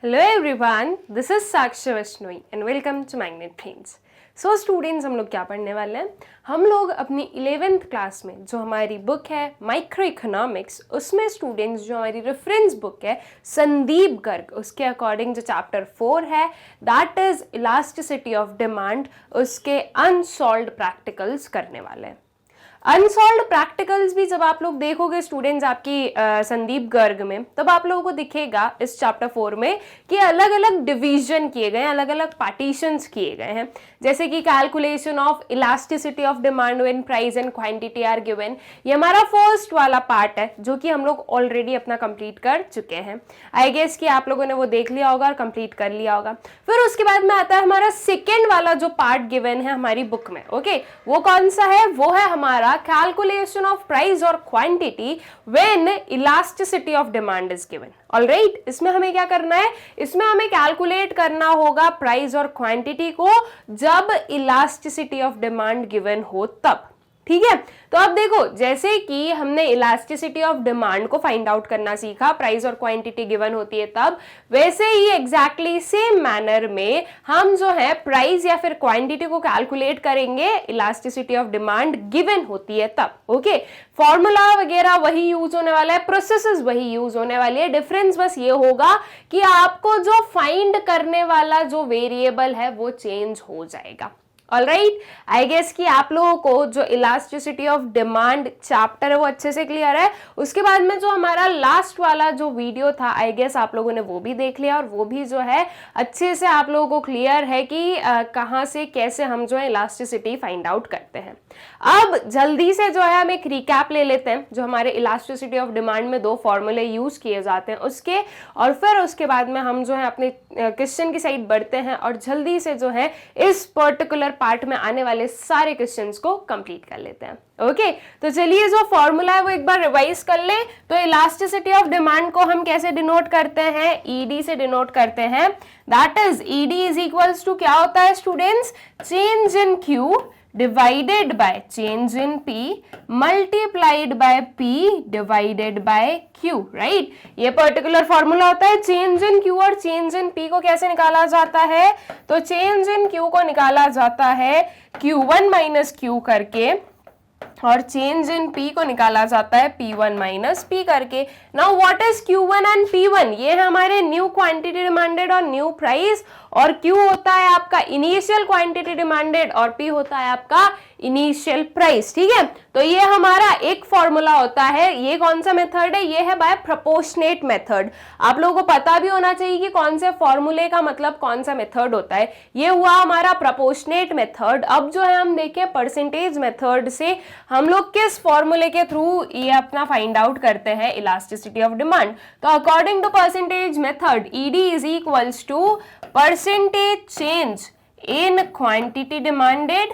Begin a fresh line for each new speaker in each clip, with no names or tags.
Hello everyone, this is Sakshi Vashnoi and welcome to Magnet Brains. So students, हम लोग क्या पढ़ने वाले हैं? हम लोग अपनी 11th क्लास में जो हमारी बुक है माइक्रो इकोनॉमिक्स, उसमें स्टूडेंट्स जो हमारी रेफरेंस बुक है संदीप गर्ग, उसके अकॉर्डिंग जो चैप्टर 4 है that is elasticity of demand, उसके अनसॉल्व्ड प्रैक्टिकल्स करने वाले हैं। अनसॉल्व्ड प्रैक्टिकल्स भी जब आप लोग देखोगे स्टूडेंट्स आपकी संदीप गर्ग में, तब आप लोगों को दिखेगा इस चैप्टर 4 में कि अलग अलग डिवीजन किए गए हैं, अलग अलग पार्टीशंस किए गए हैं, जैसे कि calculation of elasticity of demand when price and quantity are given. ये हमारा फर्स्ट वाला पार्ट है जो कि हम लोग ऑलरेडी अपना कंप्लीट कर चुके हैं। आई गेस कि आप लोगों ने वो देख लिया होगा और कंप्लीट कर लिया होगा। फिर उसके बाद में आता है हमारा सेकेंड वाला जो पार्ट गिवन है हमारी बुक में। ओके, वो कौन सा है? वो है हमारा calculation of price or quantity when elasticity of demand is given. Alright, इसमें हमें क्या करना है? इसमें हमें कैलकुलेट करना होगा प्राइस और क्वांटिटी को जब इलास्टिसिटी ऑफ डिमांड गिवन हो तब। ठीक है, तो अब देखो, जैसे कि हमने इलास्टिसिटी ऑफ डिमांड को फाइंड आउट करना सीखा, प्राइस और क्वांटिटी गिवन होती है तब, वैसे ही एग्जैक्टली सेम मैनर में हम जो है प्राइस या फिर क्वांटिटी को कैलकुलेट करेंगे इलास्टिसिटी ऑफ डिमांड गिवन होती है तब। ओके, फॉर्मूला वगैरह वही यूज होने वाला है, प्रोसेसेस वही यूज होने वाली है, डिफरेंस बस ये होगा कि आपको जो फाइंड करने वाला जो वेरिएबल है वो चेंज हो जाएगा। ऑलराइट, आई गेस कि आप लोगों को जो इलास्टिसिटी ऑफ डिमांड चैप्टर है वो अच्छे से क्लियर है। उसके बाद में जो हमारा लास्ट वाला जो वीडियो था, आई गेस आप लोगों ने वो भी देख लिया और वो भी जो है अच्छे से आप लोगों को क्लियर है कि कहाँ से कैसे हम जो है इलास्टिसिटी फाइंड आउट करते हैं। अब जल्दी से जो है हम एक रिकैप ले लेते हैं जो हमारे इलास्टिसिटी ऑफ डिमांड में दो फॉर्मूले यूज किए जाते हैं उसके, और फिर उसके बाद में हम जो है अपने क्वेश्चन की साइड बढ़ते हैं और जल्दी से जो है इस पर्टिकुलर पार्ट में आने वाले सारे क्वेश्चंस को कंप्लीट कर लेते हैं। ओके, तो चलिए जो फॉर्मूला है वो एक बार रिवाइज कर ले। तो इलास्टिसिटी ऑफ डिमांड को हम कैसे डिनोट करते हैं? ईडी से डिनोट करते हैं। That is ED is equals to क्या होता है students? Change in Q divided by change in P multiplied by P divided by Q. Right, ये पर्टिकुलर फॉर्मूला होता है। चेंज इन क्यू और चेंज इन पी को कैसे निकाला जाता है? तो चेंज इन क्यू को निकाला जाता है Q1 माइनस क्यू करके, और चेंज इन P को निकाला जाता है P1 माइनस P करके। Now what is Q1 and P1? ये है हमारे न्यू क्वांटिटी डिमांडेड और न्यू प्राइस, और Q होता है आपका इनिशियल क्वांटिटी डिमांडेड और P होता है आपका इनिशियल प्राइस। ठीक है, तो ये हमारा एक फॉर्मूला होता है। ये कौन सा मेथड है? ये है बाय प्रोपोर्शनेट मेथड। आप लोगों को पता भी होना चाहिए कि कौन से फॉर्मूले का मतलब कौन सा मेथड होता है। ये हुआ हमारा प्रोपोर्शनेट मेथड। अब जो है हम देखें परसेंटेज मेथड से हम लोग किस फॉर्मूले के थ्रू ये अपना फाइंड आउट करते हैं इलास्टिसिटी ऑफ डिमांड। तो according to percentage method, ED is equals to percentage change in quantity demanded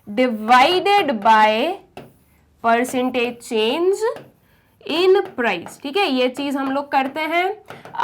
divided by percentage change in price. ठीक है, ये चीज हम लोग करते हैं।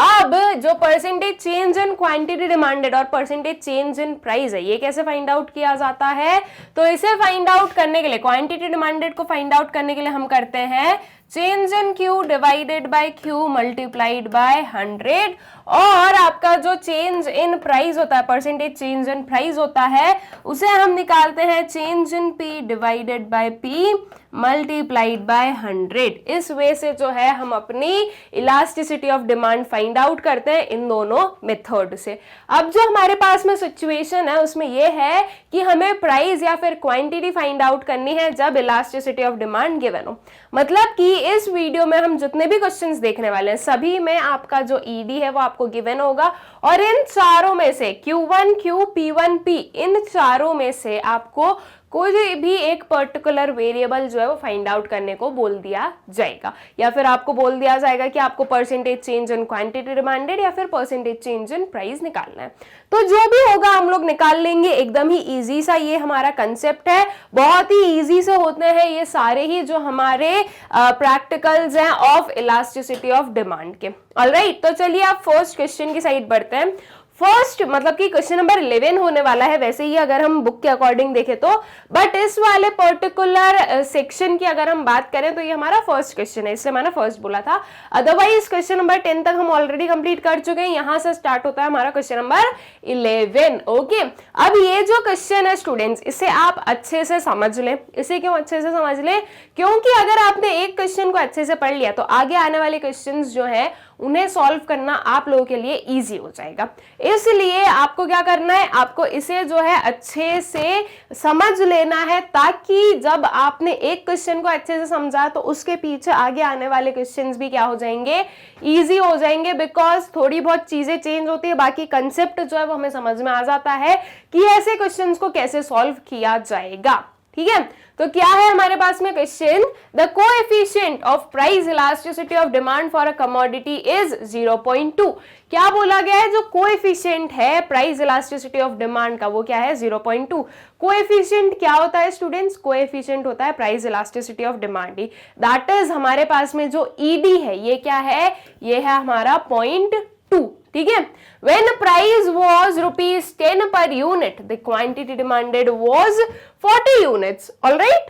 अब जो percentage change in quantity demanded और परसेंटेज चेंज इन प्राइस है, ये कैसे फाइंड आउट किया जाता है? तो इसे फाइंड आउट करने के लिए, क्वांटिटी डिमांडेड को फाइंड आउट करने के लिए हम करते हैं change in Q divided by Q multiplied by 100, और आपका जो चेंज इन प्राइस होता है, परसेंटेज चेंज इन प्राइस होता है, उसे हम निकालते हैं change in P divided by P multiplied bye 100। इस वे से जो है हम अपनी elasticity of demand find out करते हैं इन दोनों मेथड से। अब जो हमारे पास में सिचुएशन है उसमें यह है कि हमें प्राइस या फिर क्वांटिटी फाइंड आउट करनी है जब इलास्टिसिटी ऑफ डिमांड गिवन हो। मतलब कि इस वीडियो में हम जितने भी क्वेश्चंस देखने वाले हैं सभी में आपका जो ईडी है वो आपको गिवन होगा, और इन चारों में से Q1, Q, P1, P, इन चारों में से आपको कोई भी एक पर्टिकुलर वेरिएबल जो है वो फाइंड आउट करने को बोल दिया जाएगा, या फिर आपको बोल दिया जाएगा कि आपको percentage change in quantity demanded या फिर परसेंटेज चेंज इन प्राइस निकालना है। तो जो भी होगा हम लोग निकाल लेंगे। एकदम ही इजी सा ये हमारा कंसेप्ट है, बहुत ही इजी से होते हैं ये सारे ही जो हमारे प्रैक्टिकल्स हैं ऑफ इलास्टिसिटी ऑफ डिमांड के। ऑलराइट, तो चलिए आप फर्स्ट क्वेश्चन की साइड बढ़ते हैं। फर्स्ट मतलब कि क्वेश्चन नंबर 11 होने वाला है वैसे ही अगर हम बुक के अकॉर्डिंग देखें तो, बट इस वाले पर्टिकुलर सेक्शन की अगर हम बात करें तो ये हमारा फर्स्ट क्वेश्चन है, इसलिए मैंने फर्स्ट बोला था। अदरवाइज क्वेश्चन नंबर 10 तक हम ऑलरेडी कंप्लीट कर चुके हैं, यहां से स्टार्ट होता है हमारा क्वेश्चन नंबर 11। ओके, अब ये जो क्वेश्चन है स्टूडेंट्स, इसे आप अच्छे से समझ लें। इसे क्यों अच्छे से समझ लें? क्योंकि अगर आपने एक क्वेश्चन को अच्छे से पढ़ लिया तो आगे आने वाले क्वेश्चंस जो है उन्हें सॉल्व करना आप लोगों के लिए इजी हो जाएगा। इसलिए आपको क्या करना है, आपको इसे जो है अच्छे से समझ लेना है, ताकि जब आपने एक क्वेश्चन को अच्छे से समझा तो उसके पीछे आगे आने वाले क्वेश्चंस भी क्या हो जाएंगे, इजी हो जाएंगे। बिकॉज थोड़ी बहुत चीजें चेंज होती है, बाकी कंसेप्ट जो है वो हमें समझ में आ जाता है कि ऐसे क्वेश्चंस को कैसे सॉल्व किया जाएगा। ठीक है, तो क्या है हमारे पास में question, the coefficient of price elasticity of demand for a commodity is 0.2। क्या बोला गया है, जो कोएफिशिएंट है प्राइस इलास्टिसिटी ऑफ डिमांड का वो क्या है, 0.2। कोएफिशिएंट क्या होता है स्टूडेंट्स, कोएफिशिएंट होता है price elasticity of demand, that is हमारे पास में जो ईडी है ये क्या है, ये है हमारा 0.2। ठीक है, when price was rupees 10 per unit, the quantity demanded was 40 units. All right?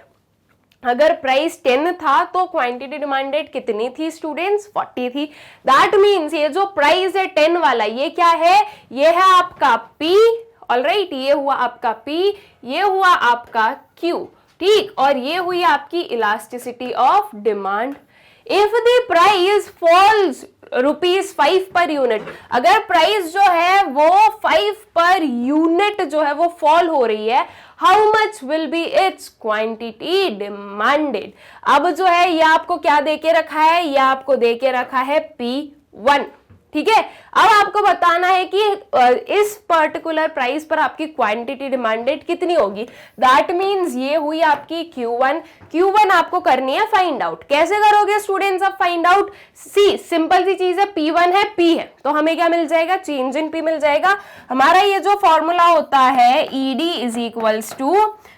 अगर प्राइस 10 था तो क्वांटिटी डिमांडेड कितनी थी स्टूडेंट्स, 40 थी। दैट मीन्स ये जो प्राइस है 10 वाला, ये क्या है, ये है आपका P। ऑलराइट, ये हुआ आपका P, ये हुआ आपका Q। ठीक, और ये हुई आपकी elasticity of demand. If the price falls ₹5 per unit, अगर प्राइस जो है वो 5 पर यूनिट जो है वो फॉल हो रही है, how much will be it's quantity demanded. अब जो है ये आपको क्या देके रखा है, ये आपको देके रखा है P1। ठीक है, अब आपको बताना है कि इस पर्टिकुलर प्राइस पर आपकी क्वांटिटी डिमांडेड कितनी होगी। दैट मींस ये हुई आपकी Q1। Q1 आपको करनी है फाइंड आउट। कैसे करोगे स्टूडेंट्स अब फाइंड आउट? सी सिंपल सी चीज है, P1 है, P है, तो हमें क्या मिल जाएगा, चेंज इन P मिल जाएगा। हमारा ये जो फॉर्मूला होता है ED is equals to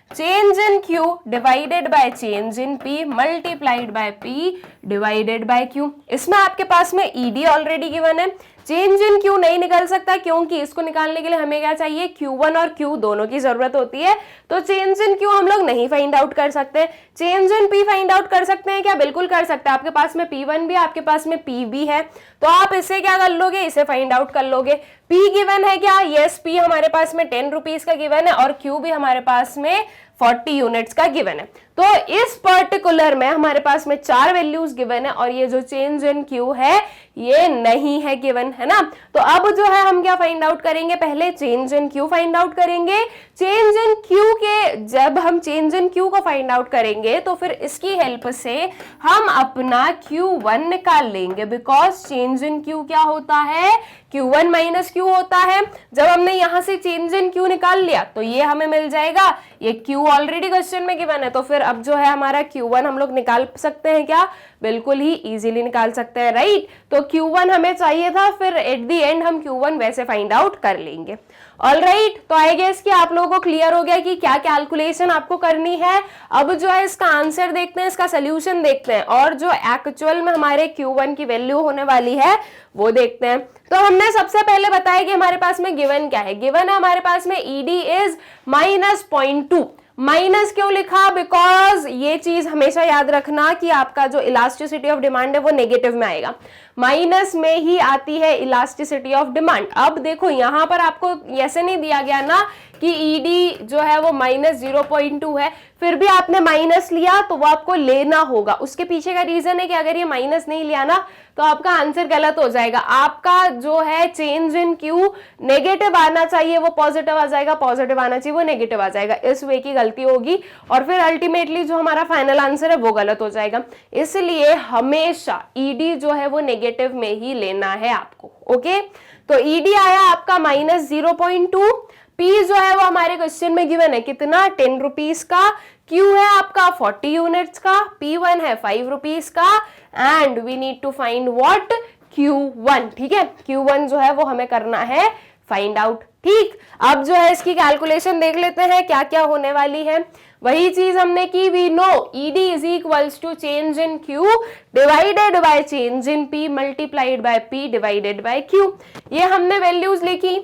change in Q divided by change in P multiplied by P divided by Q। इसमें आपके पास में ED ऑलरेडी गिवन है, चेंज इन Q नहीं निकल सकता क्योंकि इसको निकालने के लिए हमें क्या चाहिए, Q1 और Q दोनों की जरूरत होती है। तो चेंज इन Q हम लोग नहीं फाइंड आउट कर सकते। Change in P find out कर सकते हैं क्या? बिल्कुल कर सकते हैं। आपके पास में P1 भी है, आपके पास में P भी है, तो आप इसे क्या कर लोगे, इसे फाइंड आउट कर लोगे। P गिवन है क्या? यस, P हमारे पास में 10 रुपीज का गिवन है और Q भी हमारे पास में 40 यूनिट्स का गिवन है। तो इस पर्टिकुलर में हमारे पास में 4 वैल्यूज गिवन है और ये जो चेंज इन Q है ये नहीं है गिवन, है ना। तो अब जो है हम क्या फाइंड आउट करेंगे, पहले change in Q find out करेंगे। चेंज इन Q के जब हम चेंज इन Q को फाइंड आउट करेंगे तो फिर इसकी हेल्प से हम अपना Q1 निकाल लेंगे, बिकॉज चेंज इन Q क्या होता है, Q1 माइनस Q होता है। जब हमने यहां से चेंज इन Q निकाल लिया तो ये हमें मिल जाएगा, ये Q ऑलरेडी क्वेश्चन में गिवन है, तो फिर अब जो है हमारा Q1 हम लोग निकाल सकते हैं क्या, बिल्कुल ही इजीली निकाल सकते हैं, राइट। तो Q1 हमें चाहिए था, फिर एट द एंड हम Q1 वैसे फाइंड आउट कर लेंगे। ऑलराइट, तो आई गेस कि आप लोगों को क्लियर हो गया कि क्या कैलकुलेशन आपको करनी है। अब जो है इसका आंसर देखते हैं, इसका सोल्यूशन देखते हैं और जो एक्चुअल में हमारे Q1 की वैल्यू होने वाली है वो देखते हैं। तो हमने सबसे पहले बताया कि हमारे पास में गिवन क्या है, गिवन है हमारे पास में ED इज -0.2। माइनस क्यों लिखा, बिकॉज ये चीज हमेशा याद रखना कि आपका जो इलास्टिसिटी ऑफ डिमांड है वो नेगेटिव में आएगा, माइनस में ही आती है इलास्टिसिटी ऑफ डिमांड। अब देखो यहां पर आपको ऐसे नहीं दिया गया ना कि ED जो है वो -0.2 है, फिर भी आपने माइनस लिया तो वो आपको लेना होगा। उसके पीछे का रीजन है कि अगर ये माइनस नहीं लिया ना तो आपका आंसर गलत हो जाएगा। आपका जो है चेंज इन Q नेगेटिव आना चाहिए, वो पॉजिटिव आ जाएगा, पॉजिटिव आना चाहिए वो नेगेटिव आ जाएगा, इस वे की गलती होगी और फिर अल्टीमेटली जो हमारा फाइनल आंसर है वो गलत हो जाएगा। इसलिए हमेशा ED जो है वो नेगेटिव में ही लेना है आपको। ओके, तो ED आया आपका -0.2, P जो है वो हमारे क्वेश्चन में गिवन है कितना, 10 रुपीज का, Q है आपका 40 यूनिट्स का, P1 है 5 रुपीज का and we need to find what, Q1। ठीक है, Q1 जो है वो हमें करना है फाइंड आउट। ठीक, अब जो है इसकी कैलकुलेशन देख लेते हैं क्या क्या होने वाली है। वही चीज हमने की, we know ED is equals to change in Q divided by change in P multiplied by P divided by Q। ये हमने वैल्यूज लिखी,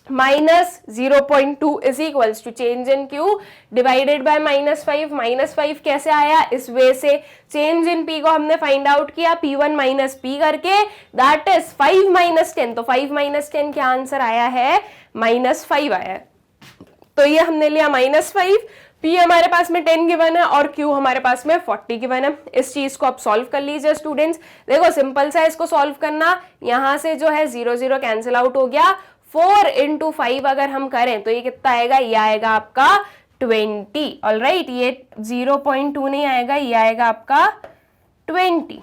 minus 0.2 is equals to change in Q divided by -5। -5 कैसे आया? इस वे से change in P को हमने find out किया P1 माइनस पी करके, दैट इज 5 माइनस 10। तो 5 माइनस 10 क्या आंसर आया है? -5 आया है। तो ये हमने लिया -5, P हमारे पास में 10 गिवन है और Q हमारे पास में 40 गिवन है। इस चीज को आप सॉल्व कर लीजिए स्टूडेंट्स। देखो सिंपल सा इसको सॉल्व करना, यहां से जो है 0 0 कैंसिल आउट हो गया। 4 into 5 अगर हम करें तो ये कितना आएगा? ये आएगा आपका 20। ऑलराइट, ये 0.2 नहीं आएगा, ये आएगा आपका 20।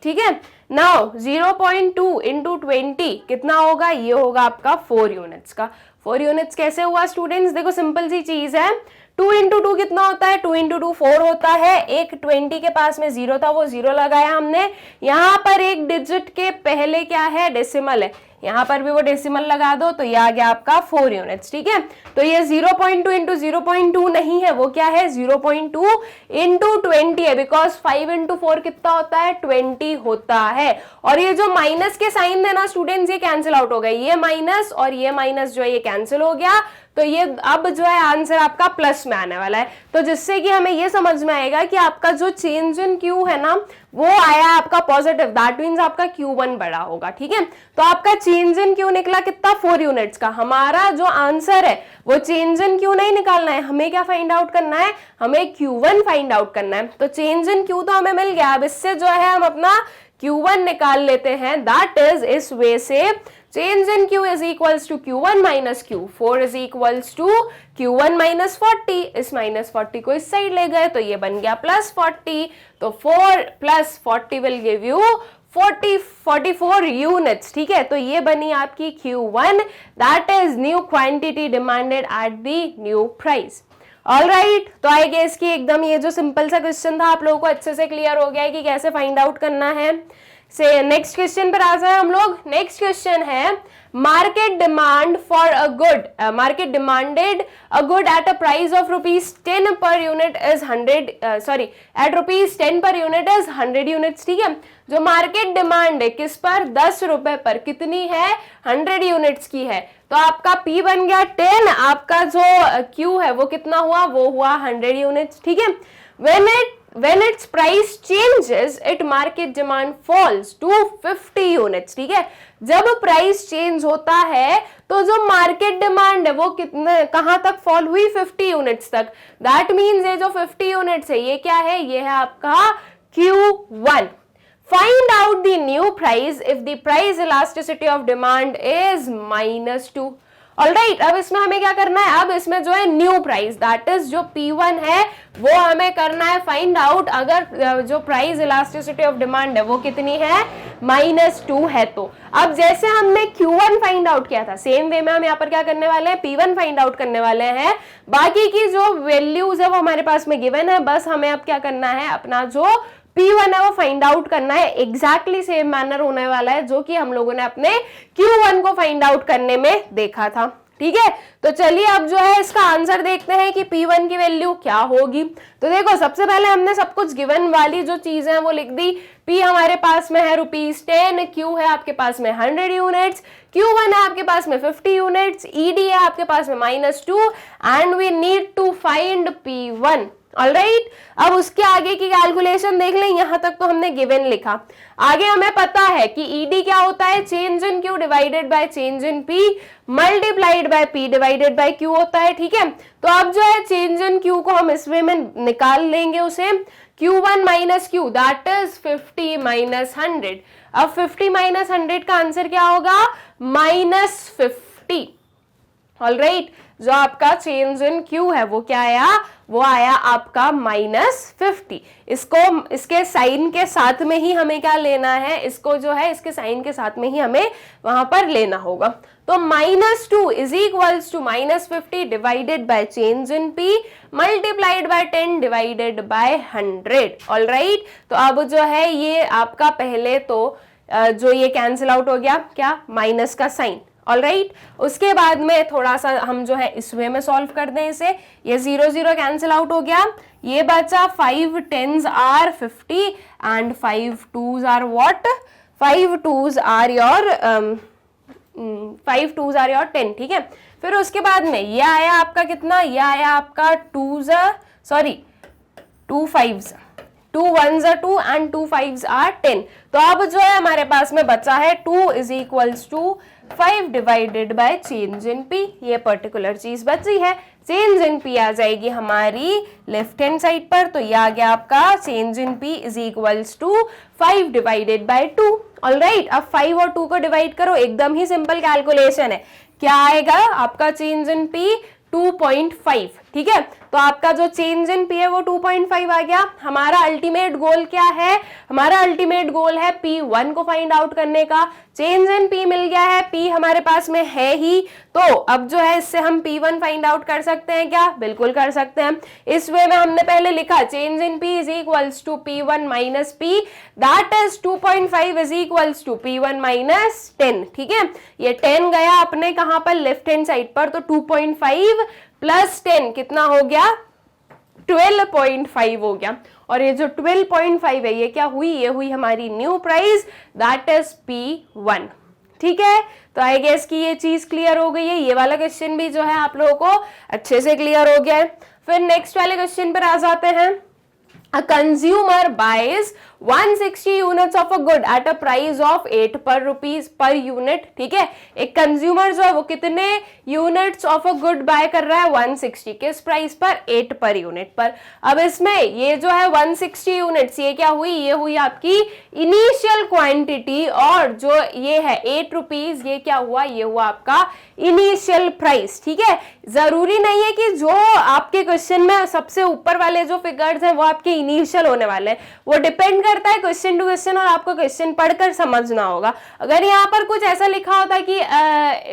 ठीक है, नाउ 0.2 into 20 कितना होगा? ये होगा आपका 4 यूनिट्स का। 4 यूनिट्स कैसे हुआ स्टूडेंट्स? देखो सिंपल सी चीज है, 2 into 2 कितना होता है? 2 into 2 4 होता है। एक 20 के पास में 0 था, वो 0 लगाया हमने। यहाँ पर एक डिजिट के पहले क्या है? डेसिमल है, यहाँ पर भी वो डेसिमल लगा दो, तो ये आ गया आपका 4 यूनिट्स। ठीक है, तो ये 0.2 into 0.2 नहीं है, वो क्या है? 0.2 into 20 है, बिकॉज 5 into 4 कितना होता है? 20 होता है। और ये जो माइनस के साइन थे ना स्टूडेंट्स, ये कैंसिल आउट हो गए, ये माइनस और ये माइनस जो है ये कैंसिल हो गया। तो ये अब जो है आंसर आपका प्लस में आने वाला है। तो जिससे कि हमें ये समझ में आएगा कि आपका जो चेंज इन क्यू है ना, वो आया आपका पॉजिटिव, दैट मीन्स आपका Q1 बड़ा होगा। ठीक है, तो आपका चेंज इन क्यू निकला कितना? 4 यूनिट्स का। हमारा जो आंसर है वो चेंज इन क्यू नहीं निकालना है, हमें क्या फाइंड आउट करना है? हमें Q1 फाइंड आउट करना है। तो चेंज इन क्यू तो हमें मिल गया, अब इससे जो है हम अपना Q1 निकाल लेते हैं। दैट इज इस वे से change in Q is equals to Q1 minus Q, 4 is equals to Q1 minus 40। इस minus 40 को इस साइड ले गए तो ये बन गया plus 40। तो 4 plus 40 will give you 44 units. ठीक है, तो ये बनी आपकी Q1, that is new quantity demanded at the new price. Alright, तो आई गेस कि एकदम ये जो सिंपल सा क्वेश्चन था आप लोगों को अच्छे से क्लियर हो गया है कि कैसे फाइंड आउट करना है। से नेक्स्ट क्वेश्चन पर आ जाए हम लोग। नेक्स्ट क्वेश्चन है market demand for a good, market demanded a good at a price of ₹10 per unit is 100, sorry eight ₹10 per unit is 100 units. ठीक है, जो मार्केट डिमांड है किस पर? 10 रुपए पर, कितनी है? 100 यूनिट्स की है। तो आपका P बन गया 10, आपका जो Q है वो कितना हुआ? वो हुआ 100 यूनिट्स। ठीक है, when its price changes it market demand falls to 50 units। ठीक है, जब प्राइस चेंज होता है तो जो मार्केट डिमांड है वो कितने, कहां तक फॉल हुई? 50 यूनिट्स तक। दैट मीन्स ये जो 50 यूनिट्स है ये क्या है? ये है आपका Q1। Find out the new price if the price elasticity of demand is -2। Alright, अब इसमें हमें क्या करना है? अब इसमें जो है न्यू प्राइस, दैट इज जो P1 है वो हमें करना है फाइंड आउट। अगर जो प्राइस इलास्टिसिटी ऑफ डिमांड है वो कितनी है? -2 है। तो अब जैसे हमने Q1 फाइंड आउट किया था, सेम वे में हम यहाँ पर क्या करने वाले हैं? P1 फाइंड आउट करने वाले हैं। बाकी की जो वैल्यूज है वो हमारे पास में गिवन है, बस हमें अब क्या करना है? अपना जो P1 है वो फाइंड आउट करना है। एग्जैक्टली सेम मैनर होने वाला है जो कि हम लोगों ने अपने Q1 को फाइंड आउट करने में देखा था। ठीक है, तो चलिए अब जो है इसका आंसर देखते हैं कि P1 की वैल्यू क्या होगी। तो देखो सबसे पहले हमने सब कुछ गिवन वाली जो चीजें हैं वो लिख दी। P हमारे पास में है ₹10, Q है आपके पास में 100 यूनिट्स, Q1 है आपके पास में 50 यूनिट्स, ED है आपके पास में -2 and we need to find P1। Alright, अब उसके आगे की कैलकुलेशन देख लें। यहां तक तो हमने गिवन लिखा, आगे हमें पता है कि ईडी क्या होता है? Change in Q divided by change in P multiplied by P divided by Q होता है। ठीक है, तो अब जो है चेंज इन क्यू को हम इस वे में निकाल लेंगे उसे, Q1 minus Q that is 50 minus 100। अब 50 माइनस 100 का आंसर क्या होगा? -50। ऑलराइट, जो आपका चेंज इन क्यू है वो क्या आया? वो आया आपका -50। इसको इसके साइन के साथ में ही हमें क्या लेना है? इसको जो है इसके साइन के साथ में ही हमें वहां पर लेना होगा। तो -2 is equals to -50 divided by change in P multiplied by 10 divided by 100। Alright, तो अब जो है ये आपका पहले तो जो ये कैंसिल आउट हो गया, क्या? माइनस का साइन। ऑलराइट, उसके बाद में थोड़ा सा हम जो है इस वे में सॉल्व कर दें इसे। ये 0 0 कैंसिल आउट हो गया, ये बचा 5 10s are 50 and 5 2s are what? 5 2s are your 5 2s are your 10, ठीक है। फिर उसके बाद में ये आया आपका कितना, ये आया आपका 2 5s, 2 1s are 2 and 2 5s are 10। तो अब जो है हमारे पास में बचा है 2 is equals to 5 divided by change in P, ये पर्टिकुलर चीज बची है। चेंज इन पी आ जाएगी हमारी लेफ्ट हैंड साइड पर, तो ये आ गया आपका change in P is equals to 5 divided by 2। Alright, अब 5 और 2 को डिवाइड करो, एकदम ही सिंपल कैलकुलेशन है। क्या आएगा आपका चेंज इन पी, 2.5, ठीक है। तो आपका जो चेंज इन पी है वो 2.5 आ गया। हमारा अल्टीमेट गोल क्या है, हमारा अल्टीमेट गोल है P1 को फाइंड आउट करने का। चेंज इन पी मिल गया है, P हमारे पास में है ही, तो अब जो है इससे हम P1 फाइंड आउट कर सकते हैं क्या, बिल्कुल कर सकते हैं। इस वे में हमने पहले लिखा change in P is equals to P1 minus P, that is 2.5 is equals to P1 minus 10, ठीक है। ये 10 गया अपने कहां पर, लेफ्ट हैंड साइड पर, तो 2.5 प्लस 10 कितना हो गया, 12.5 हो गया। और ये जो 12.5 है ये क्या हुई, ये हुई हमारी new price, that is P1, ठीक है। तो आई गेस कि ये चीज क्लियर हो गई है। ये वाला क्वेश्चन भी जो है आप लोगों को अच्छे से क्लियर हो गया है। फिर नेक्स्ट वाले क्वेश्चन पर आ जाते हैं। A consumer buys 160 units of a good at a price of 8 per rupees per unit, ठीक है। एक कंज्यूमर जो है वो कितने units of a good buy कर रहा है, 160, किस प्राइस पर, 8 पर यूनिट पर। अब इसमें ये जो है 160 यूनिट्स, ये क्या हुई, ये हुई आपकी इनिशियल क्वांटिटी, और जो ये है 8 रुपीज, ये क्या हुआ, ये हुआ आपका इनिशियल प्राइस, ठीक है। जरूरी नहीं है कि जो आपके क्वेश्चन में सबसे ऊपर वाले जो फिगर्स हैं वो आपके इनिशियल होने वाले हैं, वो डिपेंड करता है क्वेश्चन टू क्वेश्चन, और आपको क्वेश्चन पढ़कर समझना होगा। अगर यहाँ पर कुछ ऐसा लिखा होता कि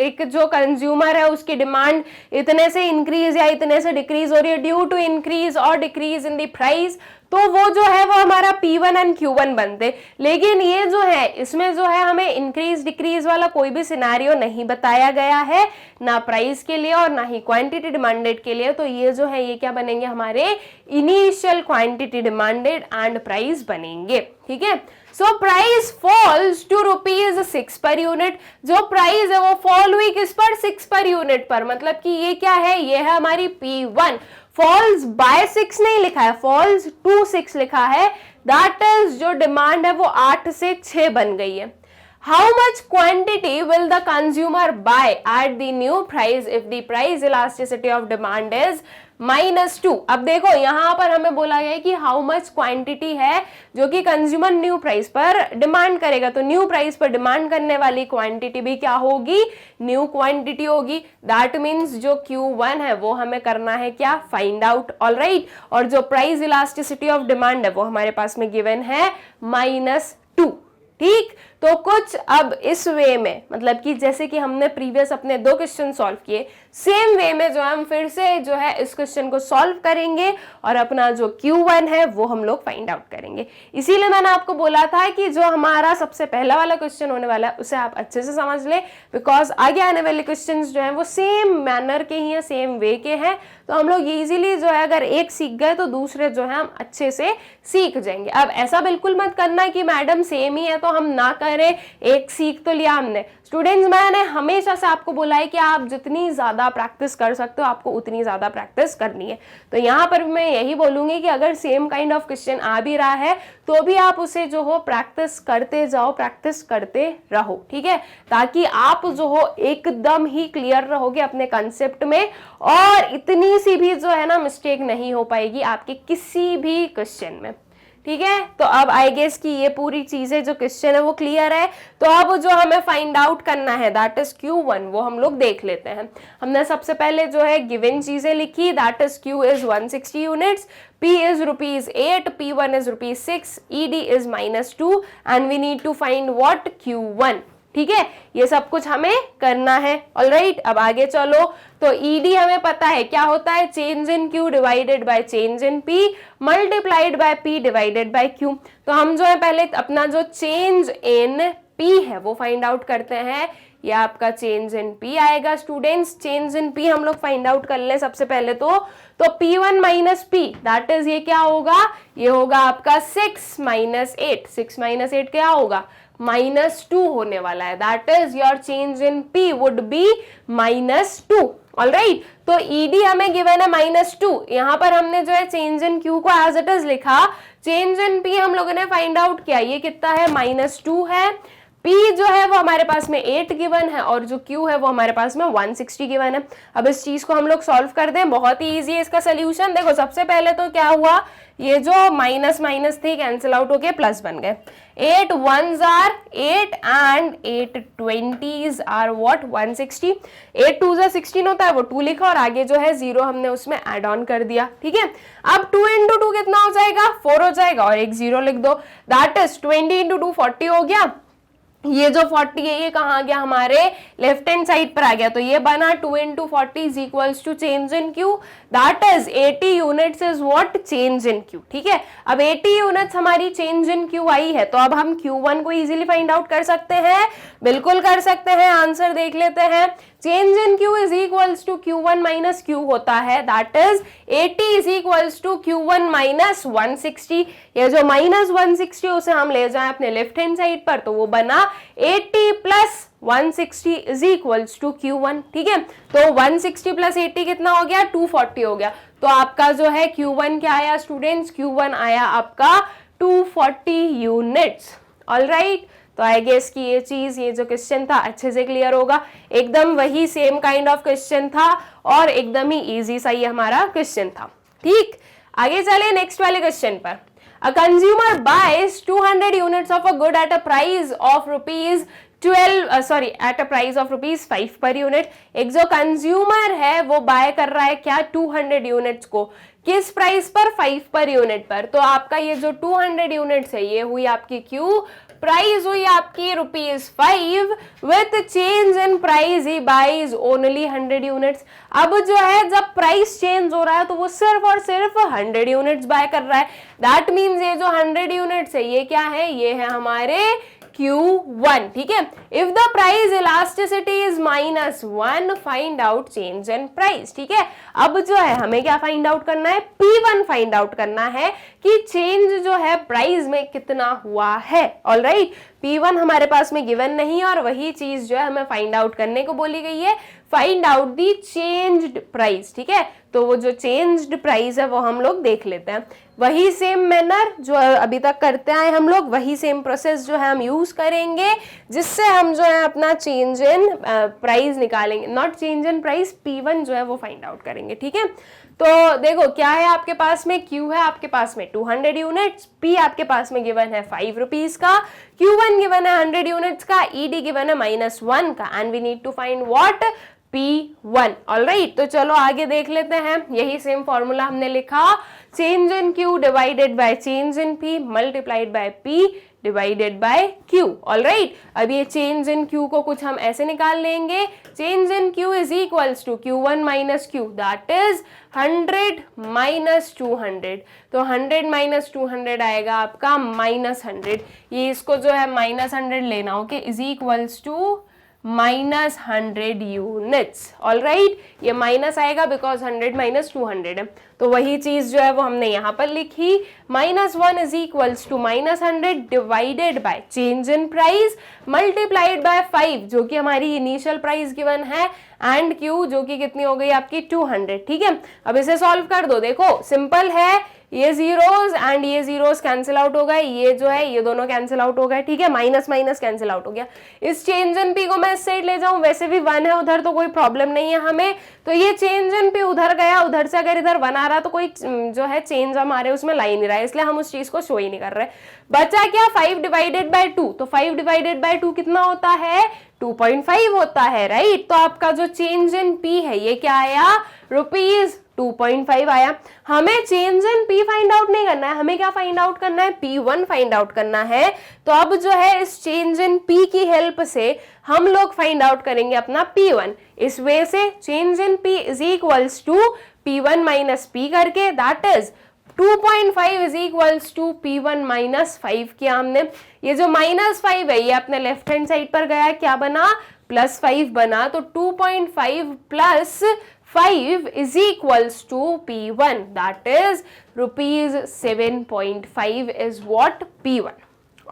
एक जो कंज्यूमर है उसकी डिमांड इतने से इंक्रीज या इतने से डिक्रीज हो रही है ड्यू टू इंक्रीज और डिक्रीज इन द प्राइस, तो वो जो है वो हमारा P1 एंड Q1 बनते। लेकिन ये जो है इसमें जो है हमें इंक्रीज डिक्रीज वाला कोई भी सिनेरियो नहीं बताया गया है, ना प्राइस के लिए और ना ही क्वांटिटी डिमांडेड के लिए। तो ये जो है ये क्या बनेंगे, हमारे initial quantity demanded and price बनेंगे, ठीक है। So price falls to ₹6 per unit. जो प्राइस है वो फॉल हुई किस पर, 6 पर यूनिट पर। मतलब कि ये क्या है, ये है हमारी P1। फॉल्स बाय 6 नहीं लिखा है, फॉल्स टू 6 लिखा है, दैट इज जो डिमांड है वो 8 से 6 बन गई है। How much quantity will the consumer buy at the new price if the price elasticity of demand is -2? अब देखो यहाँ पर हमें बोला गया है कि हाउ मच क्वांटिटी है जो कि कंज्यूमर न्यू प्राइस पर डिमांड करेगा, तो न्यू प्राइस पर डिमांड करने वाली क्वांटिटी भी क्या होगी, न्यू क्वांटिटी होगी। दैट मीन्स जो Q1 है वो हमें करना है क्या, फाइंड आउट, ऑलराइट। और जो प्राइस इलास्टिसिटी ऑफ डिमांड है वो हमारे पास में गिवन है -2, ठीक। तो कुछ अब इस वे में, मतलब कि जैसे कि हमने प्रीवियस अपने 2 क्वेश्चन सॉल्व किए, सेम वे में जो हम फिर से जो है इस क्वेश्चन को सॉल्व करेंगे और अपना जो Q1 है वो हम लोग फाइंड आउट करेंगे। इसीलिए मैंने आपको बोला था कि जो हमारा सबसे पहला वाला क्वेश्चन होने वाला है उसे आप अच्छे से समझ ले, बिकॉज आगे आने वाले क्वेश्चन जो है वो सेम मैनर के ही है, सेम वे के हैं। तो हम लोग इजीली जो है अगर एक सीख गए तो दूसरे जो है हम अच्छे से सीख जाएंगे। अब ऐसा बिल्कुल मत करना कि मैडम सेम ही है तो हम ना करें, एक सीख तो लिया हमने। स्टूडेंट्स, मैंने हमेशा से आपको बोला है कि आप जितनी ज्यादा प्रैक्टिस कर सकते हो आपको उतनी ज्यादा प्रैक्टिस करनी है। तो यहाँ पर मैं यही बोलूंगी कि अगर सेम काइंड ऑफ क्वेश्चन आ भी रहा है तो भी आप उसे जो हो प्रैक्टिस करते जाओ, प्रैक्टिस करते रहो, ठीक है, ताकि आप जो हो एकदम ही क्लियर रहोगे अपने कंसेप्ट में, और इतनी सी भी जो है ना मिस्टेक नहीं हो पाएगी आपके किसी भी क्वेश्चन में, ठीक है। तो अब आई गेस कि ये पूरी चीजें जो क्वेश्चन है वो क्लियर है। तो अब जो हमें फाइंड आउट करना है दैट इज Q1, वो हम लोग देख लेते हैं। हमने सबसे पहले जो है गिवन चीजें लिखी, that is Q is 160 units, P is ₹8, P1 is ₹6, ED is -2 and we need to find what, Q1, ठीक है। ये सब कुछ हमें करना है, ऑलराइट। अब आगे चलो, तो ED हमें पता है क्या होता है, change in Q divided by change in P multiplied by P divided by Q। तो हम जो है पहले अपना जो चेंज इन P है वो फाइंड आउट करते हैं। ये आपका चेंज इन P आएगा स्टूडेंट्स। चेंज इन P हम लोग फाइंड आउट कर ले सबसे पहले तो P1 minus P that is ये क्या होगा, ये होगा आपका 6 - 8। 6 - 8 क्या होगा, -2 होने वाला है, that is your change in P would be -2। Alright, तो ED हमें गिवन है -2, यहाँ पर हमने जो है चेंज इन Q को एज इट इज लिखा, चेंज इन P हम लोगों ने फाइंड आउट किया, ये कितना है -2 है, P जो है वो हमारे पास में 8 गिवन है और जो Q है वो हमारे पास में 160 गिवन है। अब इस चीज को हम लोग सॉल्व कर दें, बहुत ही इजी है इसका सोल्यूशन। देखो सबसे पहले तो क्या हुआ, ये जो माइनस माइनस थे कैंसिल आउट होके प्लस बन गए, 8 1s are 8 and 8 20s are what 160, 8 2s are 16 होता है, वो 2 लिखा और आगे जो है 0 हमने उसमें ऐड ऑन कर दिया। ठीक है, अब 2 इंटू 2 कितना हो जाएगा, 4 हो जाएगा और एक 0 लिख दो, दैट इज 20 इंटू 2 40 हो गया। ये जो 40 है ये कहाँ आ गया, हमारे लेफ्ट हैंड साइड पर आ गया, तो ये बना 2 into 40 is equals to change in Q, that is 80 units is what change in Q। ठीक है, अब 80 यूनिट्स हमारी चेंज इन Q आई है, तो अब हम Q1 को इजीली फाइंड आउट कर सकते हैं, बिल्कुल कर सकते हैं। आंसर देख लेते हैं, change in Q is equals to Q1 minus Q होता है, that is 80 is equals to Q1 minus 160। ये जो माइनस 160 उसे हम ले जाएं अपने लेफ्ट हैंड साइड पर, तो वो बना 80 plus 160 is equals to Q1। ठीक है, तो 160 प्लस 80 कितना हो गया, 240 हो गया। तो आपका जो है Q1 क्या आया स्टूडेंट्स, Q1 आया आपका 240 यूनिट्स। ऑलराइट, तो आई गेस कि ये चीज, ये जो क्वेश्चन था अच्छे से क्लियर होगा, एकदम वही सेम काइंड ऑफ क्वेश्चन था और एकदम ही इजी सा ये हमारा क्वेश्चन था। ठीक, आगे चले नेक्स्ट वाले क्वेश्चन पर। A consumer buys 200 units of a good at a price of rupees 5 per unit. एक जो कंज्यूमर है वो बाय कर रहा है क्या, 200 यूनिट्स को, किस प्राइस पर, 5 पर यूनिट पर। तो आपका ये जो 200 यूनिट्स है ये हुई आपकी क्यू, प्राइस हुई आपकी ₹5, विथ चेंज इन प्राइस ही बाइज ओनली 100 यूनिट्स। अब जो है जब प्राइस चेंज हो रहा है तो वो सिर्फ और सिर्फ 100 यूनिट्स बाय कर रहा है, दैट मीन्स ये जो 100 यूनिट्स है ये क्या है, ये है हमारे Q1। ठीक है, if the price elasticity is -1 find out change in price. ठीक है, अब जो है हमें क्या फाइंड आउट करना है, P1 फाइंड आउट करना है कि चेंज जो है प्राइस में कितना हुआ है। ऑलराइट, P1 हमारे पास में गिवन नहीं है और वही चीज जो है हमें फाइंड आउट करने को बोली गई है, find out the changed price. ठीक है, तो वो जो चेंज्ड प्राइस है वो हम लोग देख लेते हैं, वही सेम मैनर जो अभी तक करते आए हम लोग, वही सेम प्रोसेस जो है हम यूज करेंगे, जिससे हम जो है अपना चेंज इन प्राइस निकालेंगे, not change in price, P1 जो है वो फाइंड आउट करेंगे। ठीक है, तो देखो क्या है आपके पास में, Q है आपके पास में 200 यूनिट्स, P आपके पास में गिवन है ₹5 का, Q1 गिवन है 100 यूनिट्स का, ED गिवन है -1 का, and we need to find what, P1। Alright, तो चलो आगे देख लेते हैं, यही सेम फॉर्मूला हमने लिखा, change in Q divided by change in P multiplied by P divided by Q। Alright, अब ये चेंज इन Q को कुछ हम ऐसे निकाल लेंगे, change in Q is equals to Q1 minus Q, that is 100 minus 200, तो 100 माइनस 200 आएगा आपका -100। ये इसको जो है -100 लेना, okay, is equals to -100 units. Alright, ये माइनस आएगा बिकॉज 100 माइनस 200 है, तो वही चीज जो है वो हमने यहाँ पर लिखी, -1 is equals to -100 divided by change in price multiplied by 5 जो कि हमारी इनिशियल प्राइस गिवन है, एंड Q जो कि कितनी हो गई आपकी 200। ठीक है, अब इसे सॉल्व कर दो, देखो सिंपल है, ये जीरोस एंड ये जीरोस कैंसिल आउट हो गए, ये जो है ये दोनों कैंसिल आउट हो गए। ठीक है, माइनस माइनस कैंसिल आउट हो गया। इस चेंज इन P को मैं इस साइड ले जाऊं, वैसे भी 1 है उधर तो कोई प्रॉब्लम नहीं है हमें, तो ये चेंज इन P उधर गया, उधर से अगर इधर 1 आ रहा तो कोई जो है चेंज हमारे उसमें ला ही नहीं रहा है, इसलिए हम उस चीज को शो ही नहीं कर रहे। बचा क्या, 5 डिवाइडेड बाय 2, तो 5 डिवाइडेड बाय 2 कितना होता है, 2.5 होता है। राइट, तो आपका जो चेंज इन P है ये क्या आया, ₹2.5 आया। हमें change in P find out नहीं करना है, हमें क्या फाइंड आउट करना है, P1 फाइंड आउट करना है। तो अब जो है इस चेंज इन P की हेल्प से हम लोग फाइंड आउट करेंगे अपना P1। इस वे से change in P is equals to P1 minus P करके, that is 2.5 is equals to P1 minus 5 किया हमने। ये जो -5 है ये अपने लेफ्ट हैंड साइड पर गया, क्या बना, +5 बना, तो 2.5 plus 5 is equals to P1, that is ₹7.5 is what, P1.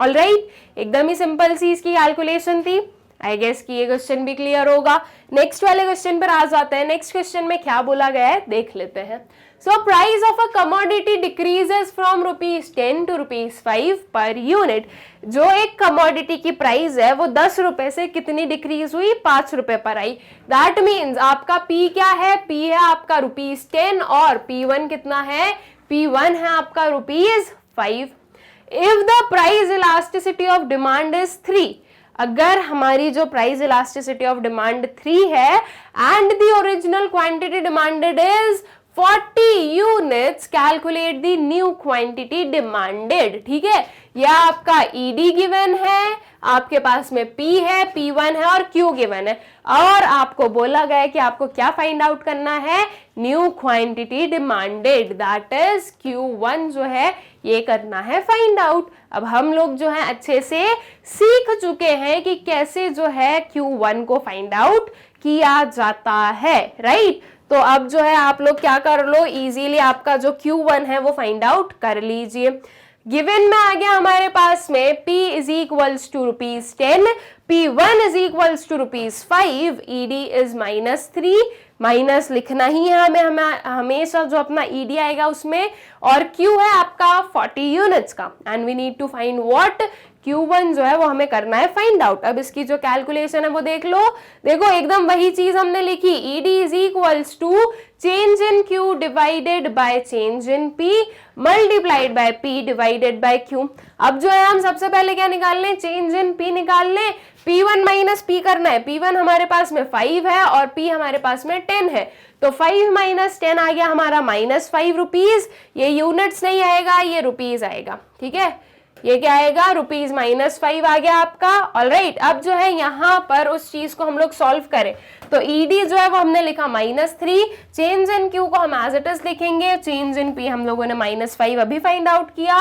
Alright, एकदम ही सिंपल सी इसकी कैलकुलेशन थी। आई गेस कि ये क्वेश्चन भी क्लियर होगा। नेक्स्ट वाले क्वेश्चन पर आ जाते हैं। नेक्स्ट क्वेश्चन में क्या बोला गया है देख लेते हैं। So price of a commodity decreases from ₹10 to ₹5 per unit. जो एक कमोडिटी की प्राइस है वो 10 रुपए से कितनी डिक्रीज हुई, 5 रुपए पर आई। दैट मीन्स आपका P क्या है, P है आपका ₹10 और P1 कितना है, P1 है आपका ₹5। If the price elasticity of demand is 3, अगर हमारी जो प्राइस इलास्टिसिटी ऑफ डिमांड 3 है and the original quantity demanded is 40 units, calculate the new quantity demanded. ठीक है, यह आपका ईडी गिवन है, आपके पास में P है, P1 है और Q गिवन है, और आपको बोला गया है कि आपको क्या फाइंड आउट करना है, new quantity demanded, that is Q1 जो है ये करना है फाइंड आउट। अब हम लोग जो है अच्छे से सीख चुके हैं कि कैसे जो है Q1 को फाइंड आउट किया जाता है, राइट। तो अब जो है आप लोग क्या कर लो, इजीली आपका जो Q1 है वो फाइंड आउट कर लीजिए। गिवन में आ गया हमारे पास में P is equals to ₹10, P1 is equals to ₹5, ED is -3, minus लिखना ही है हमें हमेशा जो अपना ED आएगा उसमें, और Q है आपका 40 यूनिट्स का, and we need to find what, Q1 जो है वो हमें करना है फाइंड आउट। अब इसकी जो कैलकुलेशन है वो देख लो, देखो एकदम वही चीज हमने लिखी, ED is equals to change in Q divided by change in P multiplied by P divided by Q। अब जो है हम सबसे पहले क्या निकाल लें, चेंज इन P निकाल लें, P1 माइनस P करना है, P1 हमारे पास में 5 है और P हमारे पास में 10 है, तो 5 - 10 आ गया हमारा -5 रुपीज, ये यूनिट्स नहीं आएगा ये रुपीज आएगा। ठीक है, ये क्या आएगा, ₹5 आ गया आपका। ऑलराइट, अब जो है यहाँ पर उस चीज को हम लोग सॉल्व करें तो ED जो है वो हमने लिखा -3, चेंज इन Q को हम एज इट इज लिखेंगे, चेंज इन P हम लोगों ने -5 अभी फाइंड आउट किया,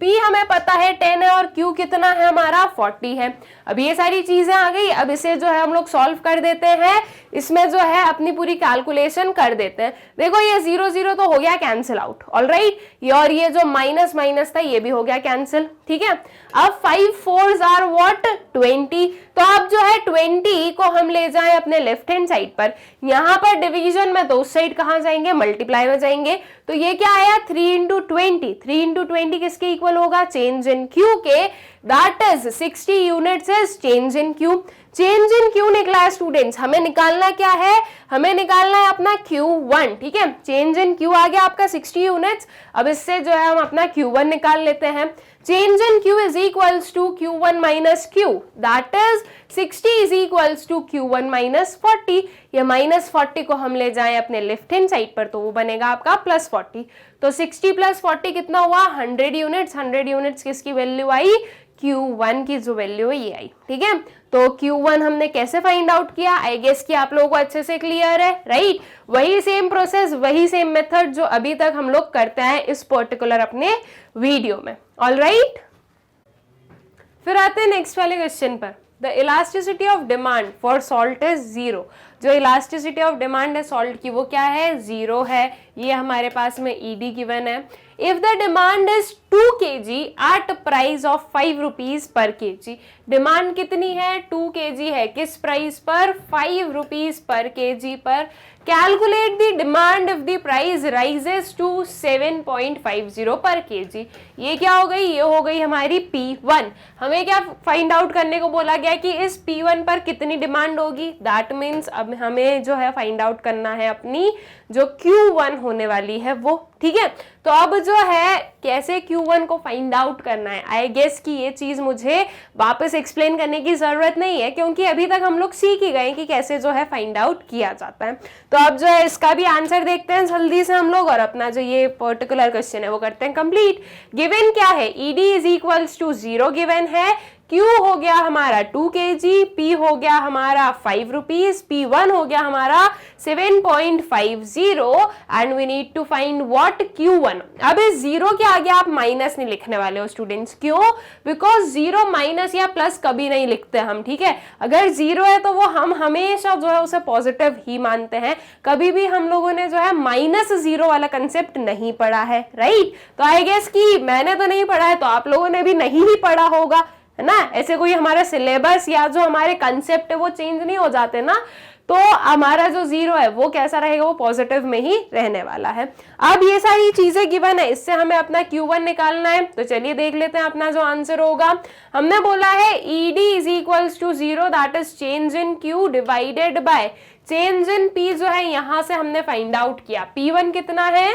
P हमें पता है 10 है और Q कितना है हमारा 40 है। अब ये सारी चीजें आ गई, अब इसे जो है हम लोग सॉल्व कर देते हैं, इसमें जो है अपनी पूरी कैलकुलेशन कर देते हैं। देखो ये 0 0 तो हो गया कैंसिल आउट, ऑलराइट, ये और ये जो माइनस माइनस था ये भी हो गया कैंसिल। ठीक है, अब 5 4s आर व्हाट 20, तो अब जो है 20 को हम ले जाएं अपने लेफ्ट हैंड साइड पर, यहाँ पर डिवीजन में तो उस साइड कहाँ जाएंगे, मल्टीप्लाई में जाएंगे, तो ये क्या आया 3 × 20, 3 × 20 किसके इक्वल होगा, चेंज इन Q के, that is 60 units is change in Q। Change in Q निकला है स्टूडेंट्स, हमें निकालना क्या है, हमें निकालना है अपना Q1। ठीक है, चेंज इन Q आ गया आपका 60 यूनिट्स, अब इससे जो है हम अपना Q1 निकाल लेते हैं। Change in Q is equals to Q1 minus Q, that is 60 is equals to Q1 minus 40, ये -40 को हम ले जाएं अपने लेफ्ट हैंड साइड पर तो वो बनेगा आपका +40, तो 60 + 40 कितना हुआ 100 यूनिट्स, 100 यूनिट्स किसकी वैल्यू आई, Q1 की जो वैल्यू है ये आई। ठीक है, तो Q1 हमने कैसे फाइंड आउट किया, आई गेस कि आप लोगों को अच्छे से क्लियर है, राइट। वही सेम प्रोसेस, वही सेम मेथड जो अभी तक हम लोग करते हैं इस पर्टिकुलर अपने वीडियो में, ऑलराइट। फिर आते हैं नेक्स्ट वाले क्वेश्चन पर। The elasticity of demand for salt is 0, जो इलास्टिसिटी ऑफ डिमांड है सॉल्ट की वो क्या है, 0 है, ये हमारे पास में ED गिवन है। If the demand is 2 kg at price of 5 rupees per kg, demand कितनी है 2 kg है, किस प्राइस पर, 5 रुपीज पर kg पर। Calculate the demand if the price rises to 7.50 per kg, ये क्या हो गई, ये हो गई हमारी P1। हमें क्या फाइंड आउट करने को बोला गया कि इस P1 पर कितनी डिमांड होगी, दैट मीन्स अब हमें जो है फाइंड आउट करना है अपनी जो Q1 होने वाली है वो। ठीक है, तो अब जो है कैसे Q1 को फाइंड आउट करना है, आई गेस कि ये चीज मुझे वापस एक्सप्लेन करने की जरूरत नहीं है, क्योंकि अभी तक हम लोग सीख ही गए कि कैसे जो है फाइंड आउट किया जाता है। तो अब जो है इसका भी आंसर देखते हैं जल्दी से हम लोग, और अपना जो ये पर्टिकुलर क्वेश्चन है वो करते हैं कंप्लीट। गिवन क्या है, ED is equals to 0 given है, Q हो गया हमारा 2 kg, P हो गया हमारा 5 रुपीज, P1 हो गया हमारा 7.50 and we need to find what Q1। अब इस जीरो के आगे आप माइनस नहीं लिखने वाले हो स्टूडेंट्स, क्यों? बिकॉज जीरो माइनस या प्लस कभी नहीं लिखते हम, ठीक है। अगर जीरो है तो वो हम हमेशा जो है उसे पॉजिटिव ही मानते हैं, कभी भी हम लोगों ने जो है माइनस जीरो वाला कंसेप्ट नहीं पढ़ा है, राइट। तो आई गेस कि मैंने तो नहीं पढ़ा है तो आप लोगों ने भी नहीं ही पढ़ा होगा, है ना। ऐसे कोई हमारा सिलेबस या जो हमारे कंसेप्ट है वो चेंज नहीं हो जाते ना, तो हमारा जो जीरो है वो कैसा रहेगा, वो पॉजिटिव में ही रहने वाला है। अब ये सारी चीजें गिवन है, इससे हमें अपना Q1 निकालना है, तो चलिए देख लेते हैं अपना जो आंसर होगा। हमने बोला है ED is equals to 0 that is change in Q divided by change in P जो है यहां से हमने फाइंड आउट किया। P1 कितना है,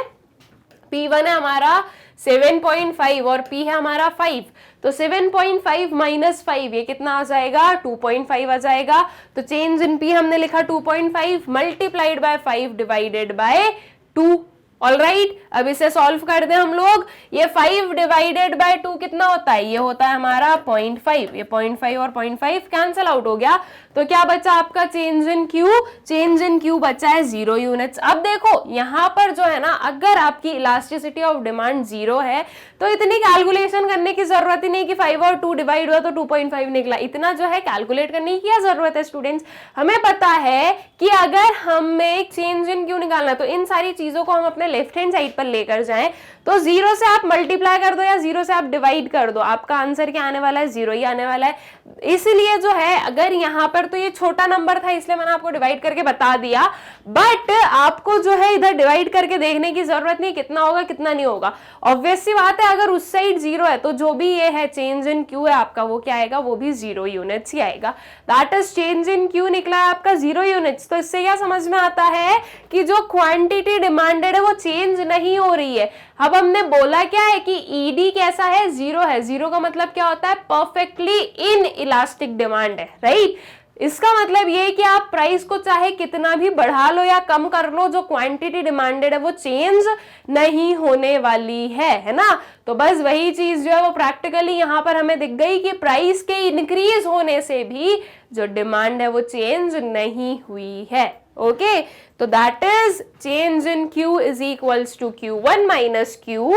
P1 है हमारा 7.5 और P है हमारा 5, तो 7.5 माइनस 5 ये कितना आ जाएगा, 2.5 आ जाएगा। तो चेंज इन P हमने लिखा 2.5 multiplied by 5 divided by 2। Alright, अब इसे सॉल्व कर दें हम लोग। ये 5 डिवाइडेड बाय 2 कितना होता है, ये होता है हमारा 0.5, ये 0.5 और 0.5 कैंसल आउट हो गया, तो क्या बचा आपका change in Q, change in Q बचा है 0 यूनिट्स। अब देखो यहाँ पर जो है ना, अगर आपकी इलास्टिसिटी ऑफ डिमांड 0 है तो इतनी कैलकुलेशन करने की जरूरत ही नहीं कि 5 और 2 डिवाइड हुआ तो 2.5 निकला, इतना जो है कैलकुलेट करने की क्या जरूरत है स्टूडेंट्स। हमें पता है कि अगर हमें चेंज इन Q निकालना तो इन सारी चीजों को हम अपने लेफ्ट हैंड साइड पर लेकर जाएं, तो 0 से आप मल्टीप्लाई कर दो या 0 से आप डिवाइड कर दो, आपका आंसर क्या आने वाला है, 0 ही आने वाला है। इसलिए जो है अगर यहाँ पर तो ये छोटा नंबर था इसलिए मैंने आपको डिवाइड करके बता दिया, बट आपको जो है इधर डिवाइड करके देखने की जरूरत नहीं कितना होगा कितना नहीं होगा। ऑब्वियस सी बात है, अगर उस साइड 0 है तो जो भी ये है चेंज इन Q है आपका वो क्या आएगा, वो भी 0 यूनिट्स ही आएगा। That is change in Q निकला है आपका 0 यूनिट्स। तो इससे क्या समझ में आता है कि जो क्वांटिटी डिमांडेड है वो चेंज नहीं हो रही है। अब हमने बोला क्या है कि ED कैसा है, 0 है। 0 का मतलब क्या होता है, परफेक्टली इन इलास्टिक डिमांड है, राइट। इसका मतलब ये है कि आप प्राइस को चाहे कितना भी बढ़ा लो या कम कर लो, जो क्वांटिटी डिमांडेड है वो चेंज नहीं होने वाली है ना। तो बस वही चीज जो है वो प्रैक्टिकली यहाँ पर हमें दिख गई कि प्राइस के इंक्रीज होने से भी जो डिमांड है वो चेंज नहीं हुई है। ओके, तो that is change in Q is equals to Q1 minus Q।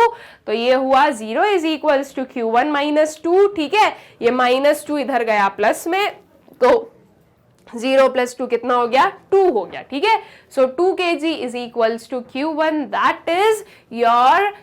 तो ये हुआ 0 is equals to Q1 minus 2, ठीक है। ये माइनस 2 इधर गया प्लस में, तो 0 प्लस 2 कितना हो गया, 2 हो गया, ठीक है। So 2 kg is equals to Q1, that is your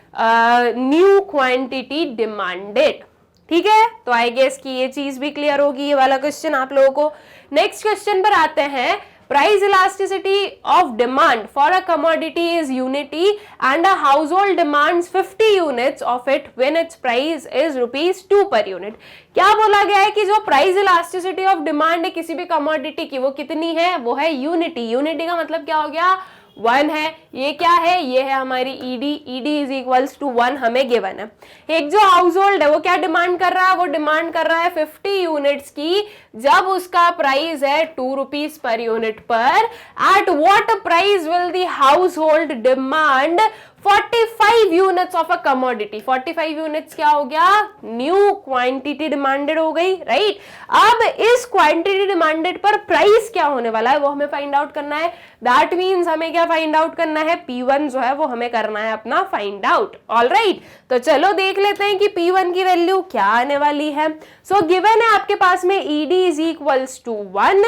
new quantity demanded, ठीक है। तो आई गेस कि ये चीज भी क्लियर होगी, ये वाला क्वेश्चन आप लोगों को। नेक्स्ट क्वेश्चन पर आते हैं। Price elasticity of demand for a commodity is unity and a household demands 50 units of it when its price is ₹2 per unit। क्या बोला गया है कि जो प्राइस इलास्टिसिटी ऑफ डिमांड है किसी भी कमोडिटी की वो कितनी है, वो है यूनिटी। यूनिटी का मतलब क्या हो गया, 1 है। ये क्या है, ये है हमारी ED इज इक्वल्स टू 1 हमें गिवन है। एक जो हाउस होल्ड है वो क्या डिमांड कर रहा है, वो डिमांड कर रहा है 50 यूनिट्स की, जब उसका प्राइस है 2 रुपीज पर यूनिट पर। At what price will the house hold demand 45 units of a commodity. 45 units क्या हो गया, न्यू क्वांटिटी डिमांडेड हो गई, राइट। अब इस क्वांटिटी डिमांडेड पर प्राइस क्या होने वाला है वो हमें फाइंड आउट करना है। दैट मीन्स हमें क्या फाइंड आउट करना है, P1 जो है वो हमें करना है अपना फाइंड आउट। ऑलराइट, तो चलो देख लेते हैं कि P1 की वैल्यू क्या आने वाली है। सो गिवन है आपके पास में ED is equals to 1,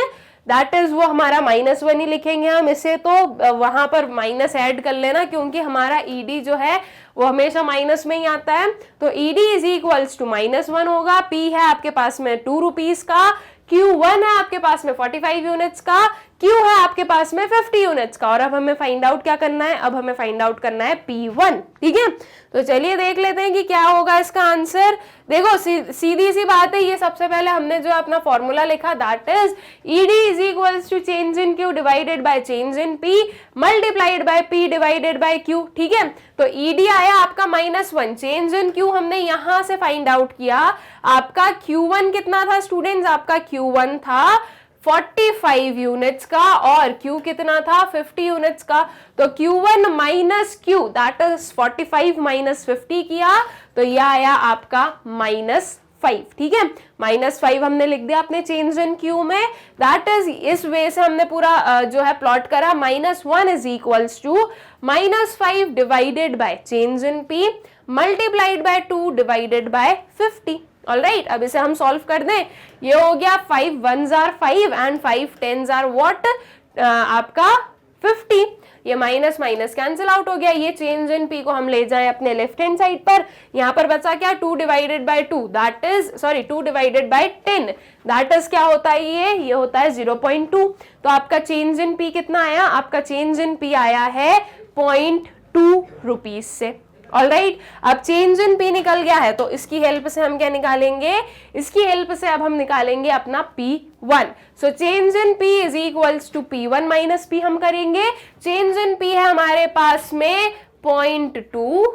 that is वो हमारा -1 ही लिखेंगे हम इसे, तो वहां पर माइनस ऐड कर लेना क्योंकि हमारा ED जो है वो हमेशा माइनस में ही आता है। तो ED इज इक्वल्स टू -1 होगा। P है आपके पास में 2 रुपीज का, Q1 है आपके पास में 45 यूनिट्स का, Q है आपके पास में 50 यूनिट्स का। और अब हमें फाइंड आउट क्या करना है, अब हमें फाइंड आउट करना है P1, ठीक है। तो चलिए देख लेते हैं कि क्या होगा इसका आंसर। देखो सीधी सी बात है, ये सबसे पहले हमने जो अपना फॉर्मूला लिखा, that is ED is equals to change in Q divided by change in P multiplied by P divided by Q, ठीक है। तो ED आया आपका -1, चेंज इन Q हमने यहां से फाइंड आउट किया। आपका Q1 कितना था स्टूडेंट्स, आपका Q1 था 45 यूनिट्स का और Q कितना था 50 यूनिट्स का। तो Q1 minus Q that is 45 minus 50 किया, तो यह आया आपका -5। 5, ठीक है, -5 हमने लिख दिया अपने चेंज इन क्यू में, दैट इज इस वे से हमने पूरा जो है प्लॉट करा, -1 is equals to -5 divided by change in P multiplied by 2 divided by 50। Alright, अब इसे हम सॉल्व कर दें, ये हो गया 5 1s are 5 and 5 10s are what, आपका 50, ये माइनस माइनस कैंसिल आउट हो गया, ये चेंज इन पी को हम ले जाएं अपने लेफ्ट हैंड साइड पर, यहाँ पर बचा क्या 2 divided by 2 that is 2 divided bye 10 that is क्या होता है, ये होता है 0.2। तो आपका चेंज इन पी कितना आया, आपका चेंज इन पी आया है 0.2 रुपीज से। ऑलराइट, अब चेंज इन पी निकल गया है तो इसकी हेल्प से हम क्या निकालेंगे, इसकी हेल्प से अब हम निकालेंगे अपना P1। So change in P is equals to P1 minus P हम करेंगे, चेंज इन P है हमारे पास में 0.2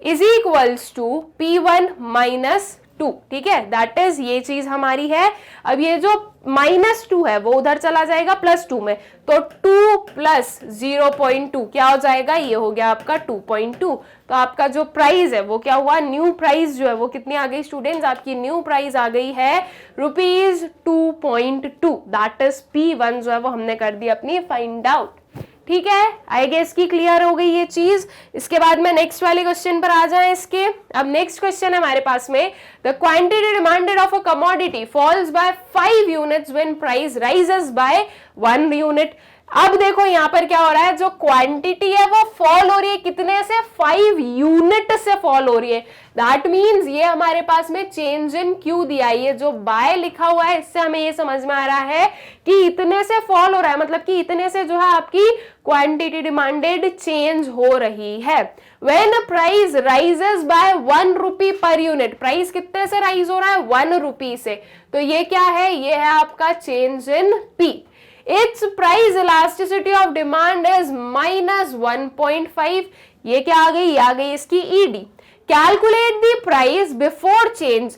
is equals to P1 minus 2, ठीक है, दैट इज ये चीज हमारी है। अब ये जो -2 है वो उधर चला जाएगा +2 में, तो 2 प्लस 0.2 क्या हो जाएगा, ये हो गया आपका 2.2। तो आपका जो प्राइस है वो क्या हुआ, न्यू प्राइस जो है वो कितनी आ गई स्टूडेंट्स, आपकी न्यू प्राइस आ गई है ₹2.2, दैट इज P1 जो है वो हमने कर दी अपनी फाइंड आउट। ठीक है, आई गेस की क्लियर हो गई ये चीज। इसके बाद में नेक्स्ट वाले क्वेश्चन पर आ जाएं इसके। अब नेक्स्ट क्वेश्चन है हमारे पास में, the quantity demanded of a commodity falls by 5 units when price rises by 1 unit. अब देखो यहाँ पर क्या हो रहा है, जो क्वांटिटी है वो फॉल हो रही है, कितने से, 5 यूनिट से फॉल हो रही है। दैट मीन्स ये हमारे पास में चेंज इन क्यू दिया है, ये जो बाय लिखा हुआ है इससे हमें ये समझ में आ रहा है कि इतने से फॉल हो रहा है, मतलब कि इतने से जो है आपकी क्वांटिटी डिमांडेड चेंज हो रही है। When price rises by 1 rupee per unit, price कितने से राइज हो रहा है, 1 रुपी से, तो ये क्या है, ये है आपका change in P. Its price elasticity of demand is -1.5, ये क्या आ गई, ये आ गई इसकी ED। Calculate the price before change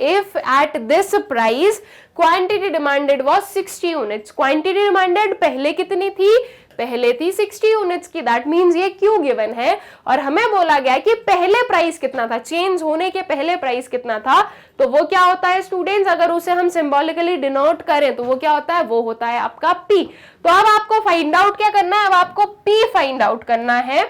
if at this price quantity demanded was 60 units। quantity demanded पहले कितनी थी, पहले थी 60 यूनिट्स की, दैट मींस ये क्यों गिवन है और हमें बोला गया कि पहले प्राइस कितना था, चेंज होने के पहले प्राइस कितना था, तो वो क्या होता है स्टूडेंट्स, अगर उसे हम सिंबॉलिकली डिनोट करें तो वो क्या होता है, वो होता है आपका P। तो अब आपको फाइंड आउट क्या करना है, अब आपको P फाइंड आउट करना है।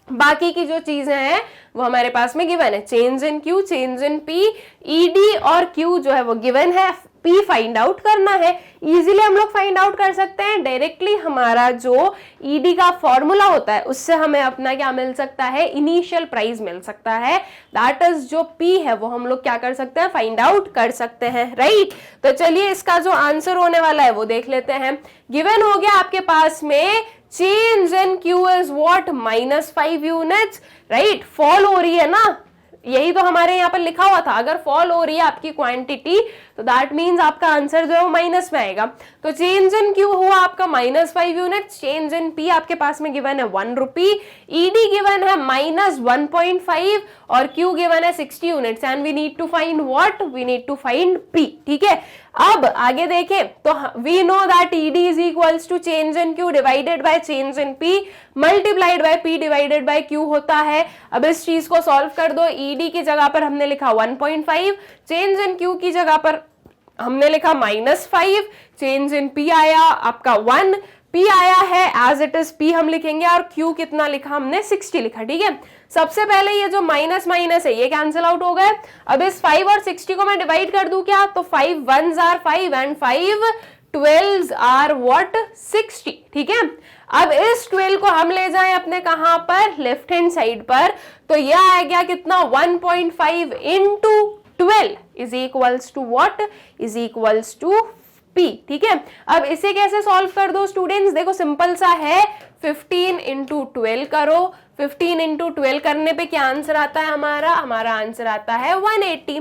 बाकी की जो चीजें हैं वो हमारे पास में गिवन है, change in Q, change in P, ED और क्यू जो है वो गिवन है, पी फाइंड आउट करना है। इजीली हम लोग फाइंड आउट कर सकते हैं, डायरेक्टली हमारा जो ईडी का फॉर्मूला होता है उससे हमें अपना क्या मिल सकता है, इनिशियल प्राइस मिल सकता है, दैट इज जो पी है वो हम लोग क्या कर सकते हैं, फाइंड आउट कर सकते हैं, राइट। तो चलिए इसका जो आंसर होने वाला है वो देख लेते हैं। गिवन हो गया आपके पास में change in Q is what, -5 units, right, fall हो रही है ना, यही तो हमारे यहाँ पर लिखा हुआ था, अगर फॉल हो रही है आपकी क्वांटिटी तो दैट मींस आपका आंसर जो है वो माइनस में आएगा। तो चेंज इन क्यू हुआ आपका -5 यूनिट, चेंज इन पी आपके पास में गिवन है 1 रुपी, ईडी गिवन है -1.5 और क्यू गिवन है 60 units and we need to find what, we need to find P. ठीक है, अब आगे देखें तो we know that ED is equals to change in Q divided by change in P multiplied by P divided by Q होता है। अब इस चीज को सॉल्व कर दो, ईडी की जगह पर हमने लिखा 1.5, चेंज इन क्यू की जगह पर हमने लिखा -5, चेंज इन पी आया आपका 1, पी आया है एज इट इज पी हम लिखेंगे और क्यू कितना लिखा हमने 60 लिखा। ठीक है, सबसे पहले ये जो माइनस माइनस है ये कैंसिल आउट हो गए। अब इस 5 और 60 को मैं डिवाइड कर दूं क्या, तो 5 1s are 5 and 5 12s are what, 60। ठीक है, अब इस 12 को हम ले जाएं अपने कहां पर, लेफ्ट हैंड साइड पर, तो यह आ गया कितना 1.5 into 12 is equals to what, is equals to P। ठीक है, अब इसे कैसे सॉल्व कर दो स्टूडेंट्स, देखो सिंपल सा है, 15 into 12 करो, 15 into 12 करने पे क्या आंसर आता है हमारा आंसर आता है 180।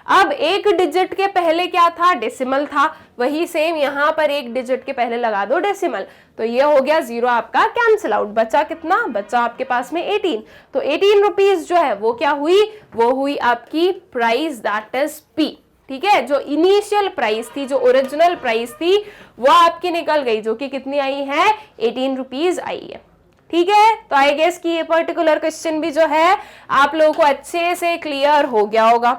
अब एक डिजिट के पहले क्या था, डेसिमल था, वही सेम यहाँ पर एक डिजिट के पहले लगा दो डेसिमल, तो ये हो गया 0 आपका कैंसिल आउट, बचा कितना, बचा आपके पास में 18। तो 18 रुपीज जो है वो क्या हुई, वो हुई आपकी प्राइस, दैट इज P। ठीक है, जो इनिशियल प्राइस थी, जो ओरिजिनल प्राइस थी वो आपकी निकल गई, जो कि कितनी आई है, 18 रुपीज आई है। ठीक है, तो आई गेस कि ये पर्टिकुलर क्वेश्चन भी जो है आप लोगों को अच्छे से क्लियर हो गया होगा।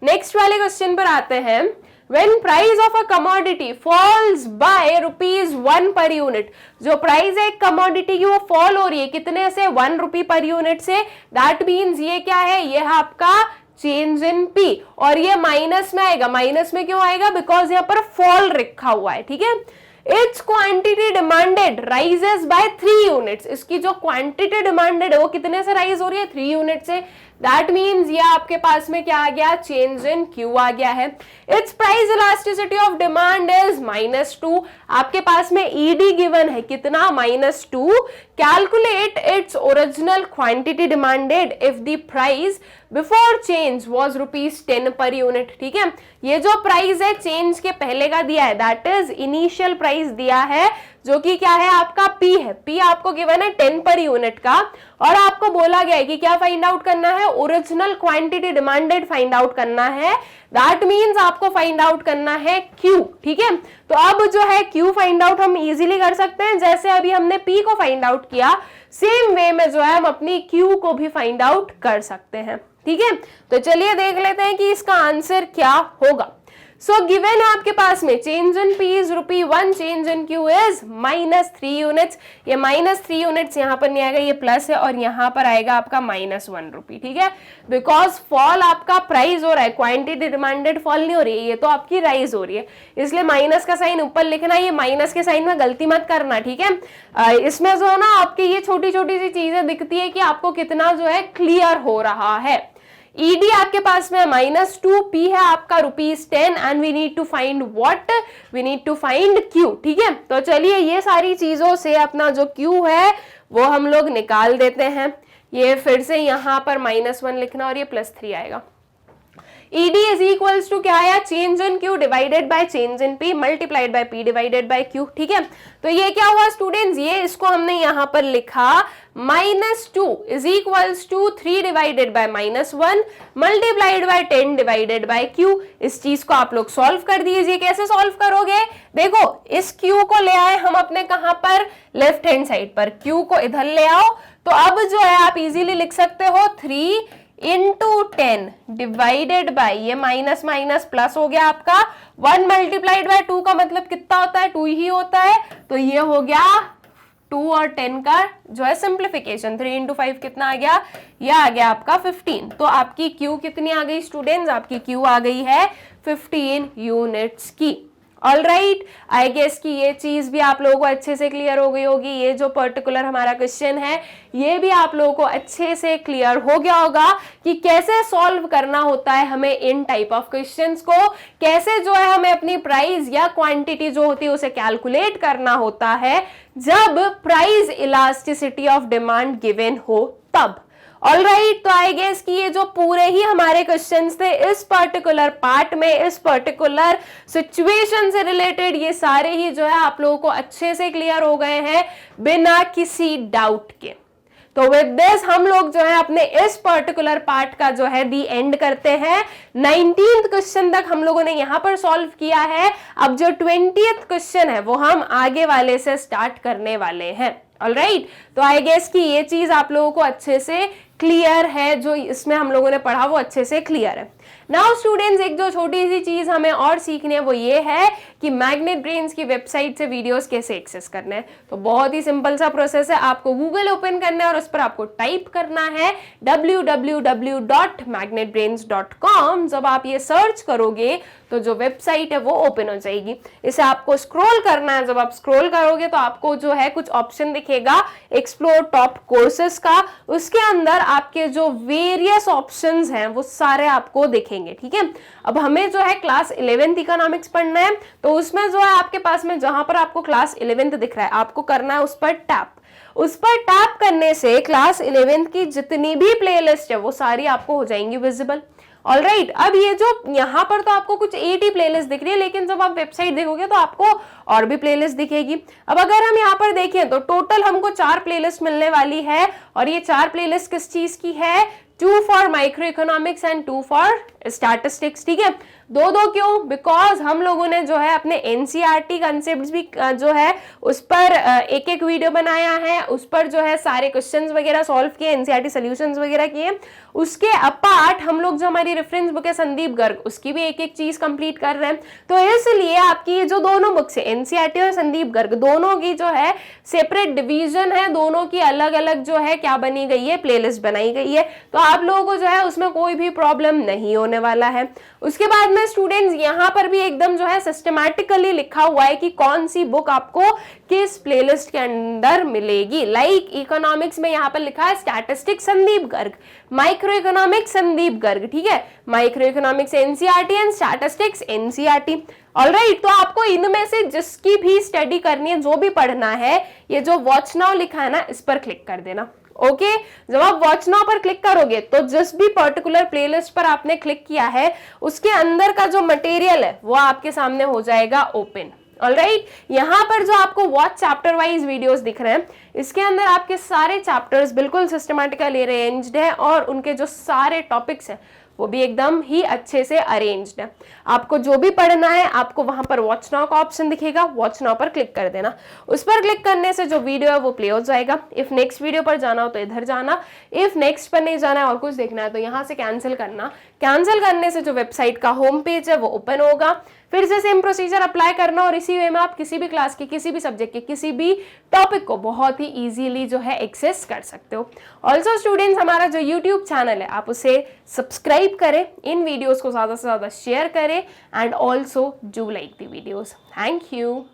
नेक्स्ट वाले क्वेश्चन पर आते हैं। When price of a commodity falls by ₹1 per unit, जो प्राइस है कमोडिटी की वो फॉल हो रही है कितने से, 1 रुपी पर यूनिट से, दैट मीन्स ये क्या है, ये है आपका चेंज इन पी, और ये माइनस में आएगा। माइनस में क्यों आएगा, बिकॉज यहाँ पर फॉल लिखा हुआ है, ठीक है। It's quantity demanded rises by 3 units, इसकी जो क्वांटिटी डिमांडेड है वो कितने से राइज हो रही है, 3 यूनिट से। दैट मीन्स ये आपके पास में क्या आ गया, चेंज इन क्यू आ गया है। It's price elasticity of demand is -2, आपके पास में ईडी गिवन है कितना, -2। Calculate its original quantity demanded if the price before change was ₹10 per unit, ठीक है। ये जो प्राइस है चेंज के पहले का दिया है, दैट इज इनिशियल प्राइस दिया है, जो कि क्या है आपका पी है। पी आपको गिवन है 10 पर यूनिट का, और आपको बोला गया है कि क्या फाइंड आउट करना है, original quantity demanded find out करना है। दैट मीन्स आपको फाइंड आउट करना है क्यू, ठीक है। तो अब जो है क्यू फाइंड आउट हम इजीली कर सकते हैं, जैसे अभी हमने पी को फाइंड आउट किया, सेम वे में जो है हम अपनी क्यू को भी फाइंड आउट कर सकते हैं, ठीक है। तो चलिए देख लेते हैं कि इसका आंसर क्या होगा। सो गिवन है आपके पास में change in P is ₹1, change in Q is -3 units. ये -3 यूनिट्स यहाँ पर नहीं आएगा, ये प्लस है, और यहाँ पर आएगा आपका -1 रुपी, ठीक है। बिकॉज फॉल आपका प्राइस हो रहा है, क्वांटिटी डिमांडेड फॉल नहीं हो रही है, ये तो आपकी राइज हो रही है, इसलिए माइनस का साइन ऊपर लिखना, ये माइनस के साइन में गलती मत करना, ठीक है। इसमें जो है ना आपकी ये छोटी छोटी सी चीजें दिखती है कि आपको कितना जो है क्लियर हो रहा है। ईडी आपके पास में -2, पी है आपका ₹10, and we need to find what, we need to find Q, ठीक है। तो चलिए ये सारी चीजों से अपना जो क्यू है वो हम लोग निकाल देते हैं। ये फिर से यहाँ पर -1 लिखना, और ये +3 आएगा। ED इज इक्वल्स टू क्या आया, change in Q divided by change in P multiplied by P divided by Q, ठीक है। तो ये क्या हुआ स्टूडेंट्स, ये इसको हमने यहाँ पर लिखा -2 is equals to 3 divided by -1 multiplied by 10 divided by Q. इस चीज को आप लोग सॉल्व कर दीजिए। कैसे सॉल्व करोगे, देखो इस क्यू को ले आए हम अपने कहां पर, लेफ्ट हैंड साइड पर, क्यू को इधर ले आओ, तो अब जो है आप इजीली लिख सकते हो 3 × 10 डिवाइडेड बाय, ये माइनस माइनस प्लस हो गया आपका, 1 मल्टीप्लाइड बाय 2 का मतलब कितना होता है, 2 ही होता है। तो ये हो गया 2 और 10 का जो है सिंप्लीफिकेशन, 3 × 5 कितना आ गया, ये आ गया आपका 15। तो आपकी क्यू कितनी आ गई स्टूडेंट्स, आपकी क्यू आ गई है 15 यूनिट्स की। ऑल राइट, आई गेस कि ये चीज भी आप लोगों को अच्छे से क्लियर हो गई होगी। ये जो पर्टिकुलर हमारा क्वेश्चन है ये भी आप लोगों को अच्छे से क्लियर हो गया होगा कि कैसे सॉल्व करना होता है हमें इन टाइप ऑफ क्वेश्चंस को, कैसे जो है हमें अपनी प्राइस या क्वांटिटी जो होती है उसे कैलकुलेट करना होता है जब price elasticity of demand given हो तब। ऑल राइट, तो आई गेस कि ये जो पूरे ही हमारे क्वेश्चंस थे इस पर्टिकुलर पार्ट में, इस पर्टिकुलर सिचुएशन से रिलेटेड, ये सारे ही जो है आप लोगों को अच्छे से क्लियर हो गए हैं बिना किसी डाउट के। तो विद दिस हम लोग जो है अपने इस पर्टिकुलर पार्ट का जो है दी एंड करते हैं। 19th क्वेश्चन तक हम लोगों ने यहां पर सॉल्व किया है। अब जो 20th क्वेश्चन है वो हम आगे वाले से स्टार्ट करने वाले हैं। ऑल राइट, तो आई गेस कि ये चीज आप लोगों को अच्छे से क्लियर है, जो इसमें हम लोगों ने पढ़ा वो अच्छे से क्लियर है। नाउ स्टूडेंट्स, एक जो छोटी सी चीज हमें और सीखनी है वो ये है कि मैग्नेट ब्रेन्स की वेबसाइट से वीडियोस कैसे एक्सेस करने हैं। तो बहुत ही सिंपल सा प्रोसेस है, आपको गूगल ओपन करना है और उस पर आपको टाइप करना है www.magnetbrains.com। जब आप ये सर्च करोगे तो जो वेबसाइट है वो ओपन हो जाएगी। इसे आपको स्क्रॉल करना है। जब आप स्क्रॉल करोगे तो आपको जो है कुछ ऑप्शन दिखेगा एक्सप्लोर टॉप कोर्सेज का, उसके अंदर आपके जो वेरियस ऑप्शंस हैं वो सारे आपको दिखेंगे। ठीक है, अब हमें जो है क्लास 11th इकोनॉमिक्स पढ़ना है, तो उसमें जो है आपके पास में जहां पर आपको क्लास 11th दिख रहा है आपको करना है उस पर टैप। उस पर टैप करने से क्लास 11th की जितनी भी प्लेलिस्ट है वो सारी आपको हो जाएंगी विजिबल। ऑल राइट, अब ये जो यहाँ पर तो आपको कुछ 8 ही प्लेलिस्ट दिख रही है, लेकिन जब आप वेबसाइट देखोगे तो आपको और भी प्लेलिस्ट दिखेगी। अब अगर हम यहाँ पर देखें तो टोटल हमको 4 प्लेलिस्ट मिलने वाली है, और ये 4 प्लेलिस्ट किस चीज की है, 2 for micro economics and 2 for statistics, ठीक है। दो दो क्यों? बिकॉज हम लोगों ने जो है अपने एनसीईआरटी कंसेप्ट भी जो है उस पर एक एक वीडियो बनाया है, उस पर जो है सारे क्वेश्चंस वगैरह सॉल्व किए, एनसीईआरटी सॉल्यूशंस वगैरह किए। उसके अपार्ट हम लोग जो हमारी रेफरेंस बुक है संदीप गर्ग, उसकी भी एक एक चीज कंप्लीट कर रहे हैं। तो इसलिए आपकी ये जो दोनों बुक्स है एनसीईआरटी और संदीप गर्ग, दोनों की जो है सेपरेट डिवीजन है, दोनों की अलग अलग जो है क्या बनी गई है, प्लेलिस्ट बनाई गई है। तो आप लोगों को जो है उसमें कोई भी प्रॉब्लम नहीं होने वाला है। उसके बाद में स्टूडेंट्स यहाँ पर भी एकदम जो है सिस्टमैटिकली लिखा हुआ है कि कौन सी बुक आपको किस प्लेलिस्ट के अंदर मिलेगी। लाइक इकोनॉमिक्स में यहाँ पर लिखा है statistics Sandeep Garg, micro economics Sandeep Garg, ठीक है, micro economics NCERT and statistics NCERT. Alright, तो आपको इनमें से जिसकी भी स्टडी करनी है, जो भी पढ़ना है, ये जो वॉच नाउ लिखा है ना, इस पर क्लिक कर देना। ओके, जब आप वॉच नाउ पर क्लिक करोगे तो जिस भी पर्टिकुलर प्लेलिस्ट पर आपने क्लिक किया है उसके अंदर का जो मटेरियल है वो आपके सामने हो जाएगा ओपन। ऑलराइट, यहाँ पर जो आपको वॉच चैप्टर वाइज वीडियोस दिख रहे हैं, इसके अंदर आपके सारे चैप्टर्स बिल्कुल सिस्टमैटिकली अरेंज्ड है और उनके जो सारे टॉपिक्स हैं वो भी एकदम ही अच्छे से अरेंज्ड है। आपको जो भी पढ़ना है आपको वहां पर वॉच नाउ का ऑप्शन दिखेगा, वॉच नाउ पर क्लिक कर देना। उस पर क्लिक करने से जो वीडियो है वो प्ले हो जाएगा। इफ नेक्स्ट वीडियो पर जाना हो तो इधर जाना, इफ नेक्स्ट पर नहीं जाना है और कुछ देखना है तो यहाँ से कैंसिल करना। कैंसिल करने से जो वेबसाइट का होम पेज है वो ओपन होगा। फिर से सेम प्रोसीजर अप्लाई करना और इसी वे में आप किसी भी क्लास के, किसी भी सब्जेक्ट के, किसी भी टॉपिक को बहुत ही इजीली जो है एक्सेस कर सकते हो। ऑल्सो स्टूडेंट्स, हमारा जो यूट्यूब चैनल है आप उसे सब्सक्राइब करें, इन वीडियोस को ज़्यादा से ज़्यादा शेयर करें and also do like the videos. Thank you.